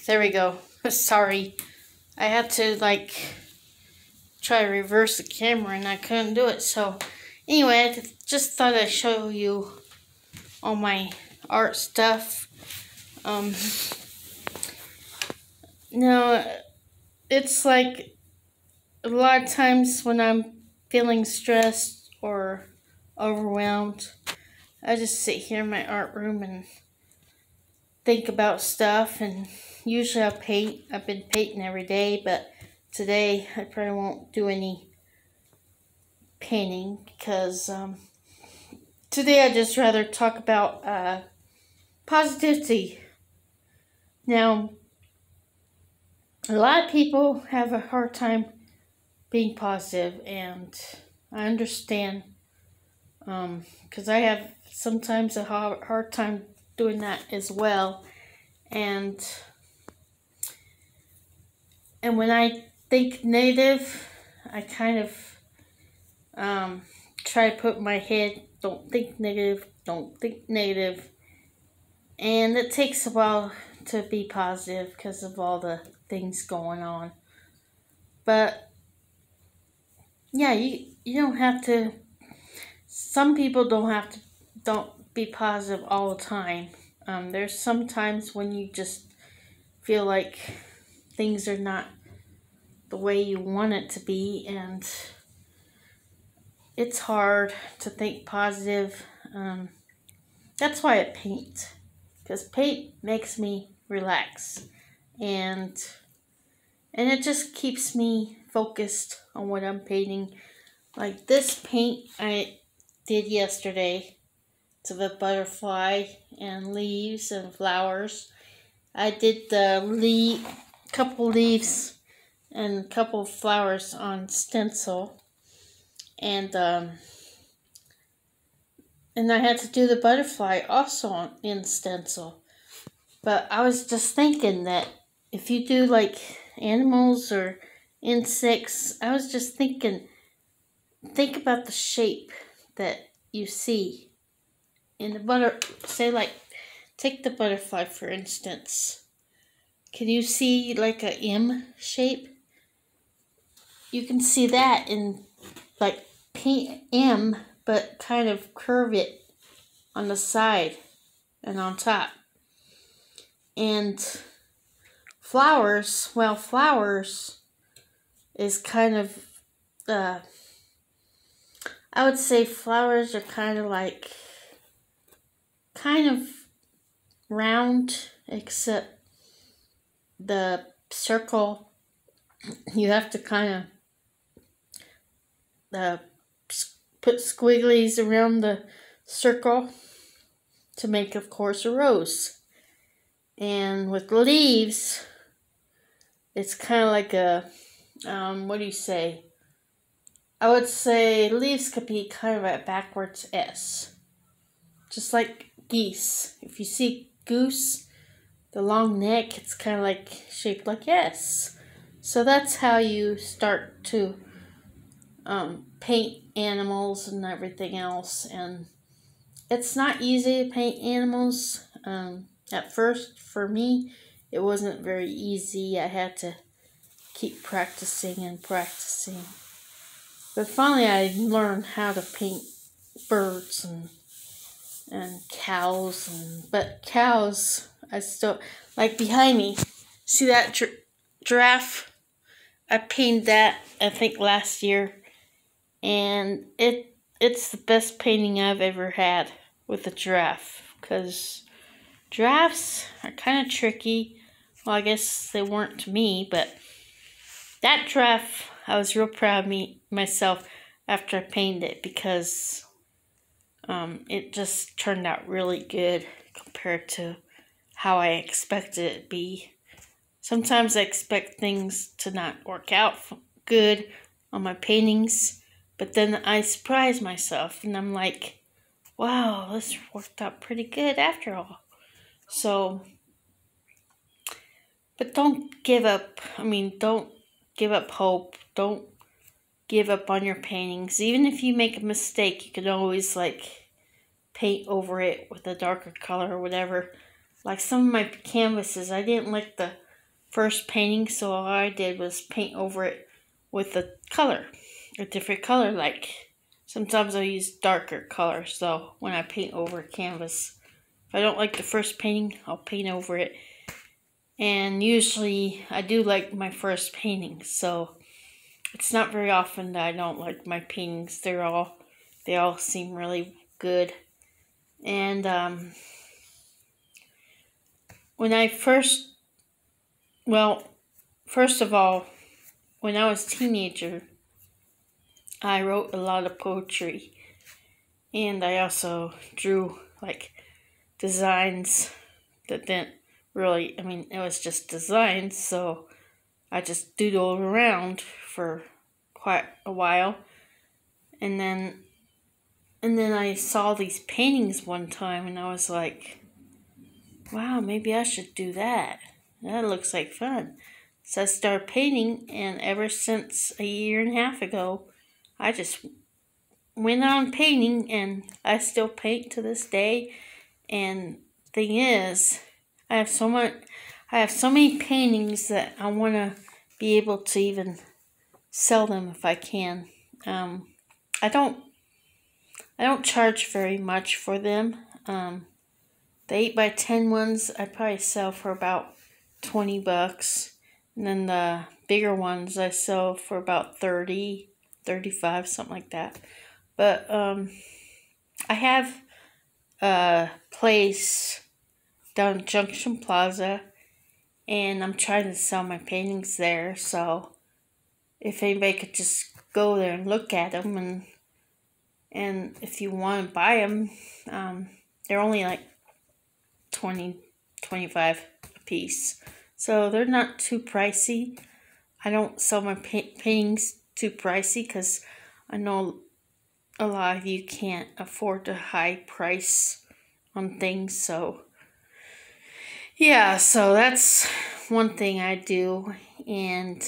There we go. Sorry. I had to, try to reverse the camera and I couldn't do it. So, anyway, I just thought I'd show you all my art stuff. Now, it's like a lot of times when I'm feeling stressed or overwhelmed, I just sit here in my art room and think about stuff, and usually I'll paint. I've been painting every day, but today I probably won't do any painting because today I'd just rather talk about positivity. Now, a lot of people have a hard time being positive, and I understand because I have sometimes a hard time doing that as well. And when I think negative, I kind of try to put in my head, don't think negative, and it takes a while to be positive because of all the things going on. But yeah, you don't have to. Some people don't be positive all the time. There's some times when you just feel like things are not the way you want it to be, and it's hard to think positive. That's why I paint, because paint makes me relax, and it just keeps me focused on what I'm painting. Like this paint I did yesterday to the butterfly and leaves and flowers. I did the couple leaves and couple flowers on stencil, and I had to do the butterfly also in stencil. But I was just thinking that if you do like animals or insects, I was just thinking, think about the shape that you see in the take the butterfly for instance. Can you see like a M shape? You can see that in like paint M, but kind of curve it on the side and on top. And flowers, well, flowers is kind of, I would say flowers are kind of round, except the circle, you have to kind of put squigglies around the circle to make, of course, a rose. And with leaves, it's kind of like a, what do you say? I would say leaves could be kind of a backwards S. Just like geese. If you see goose, the long neck, it's kind of like shaped like S. So that's how you start to paint animals and everything else. And it's not easy to paint animals. At first, for me, it wasn't very easy. I had to keep practicing and practicing. But finally, I learned how to paint birds and cows. But cows, I still, like behind me, see that giraffe? I painted that, I think, last year. And it's the best painting I've ever had with a giraffe. Because giraffes are kind of tricky. Well, I guess they weren't to me, but that giraffe, I was real proud of myself after I painted it, because it just turned out really good compared to how I expected it to be. Sometimes I expect things to not work out good on my paintings, but then I surprise myself and I'm like, wow, this worked out pretty good after all. So, but don't give up. Don't give up hope. Don't give up on your paintings. Even if you make a mistake, you can always paint over it with a darker color or whatever. Like some of my canvases, I didn't like the first painting, so all I did was paint over it with a different color. Like sometimes I'll use darker color, so when I paint over a canvas, if I don't like the first painting, I'll paint over it. And usually I do like my first paintings, so it's not very often that I don't like my paintings. They all seem really good. And when I first of all, when I was a teenager, I wrote a lot of poetry, and I also drew like designs that didn't really, it was just designs, so I just doodled around for quite a while. And then I saw these paintings one time, and I was like, wow, maybe I should do that. That looks like fun. So I started painting, and ever since a year and a half ago, I just went on painting, and I still paint to this day. And thing is, I have so many paintings that I want to be able to even sell them if I can. I don't charge very much for them. The 8x10 ones I probably sell for about $20, and then the bigger ones I sell for about 30, 35, something like that. But I have a place down Junction Plaza, and I'm trying to sell my paintings there, so if anybody could just go there and look at them, and if you want to buy them, they're only like 20, 25 a piece, so they're not too pricey. I don't sell my paintings too pricey because I know a lot of you can't afford a high price on things, so yeah, so that's one thing I do. And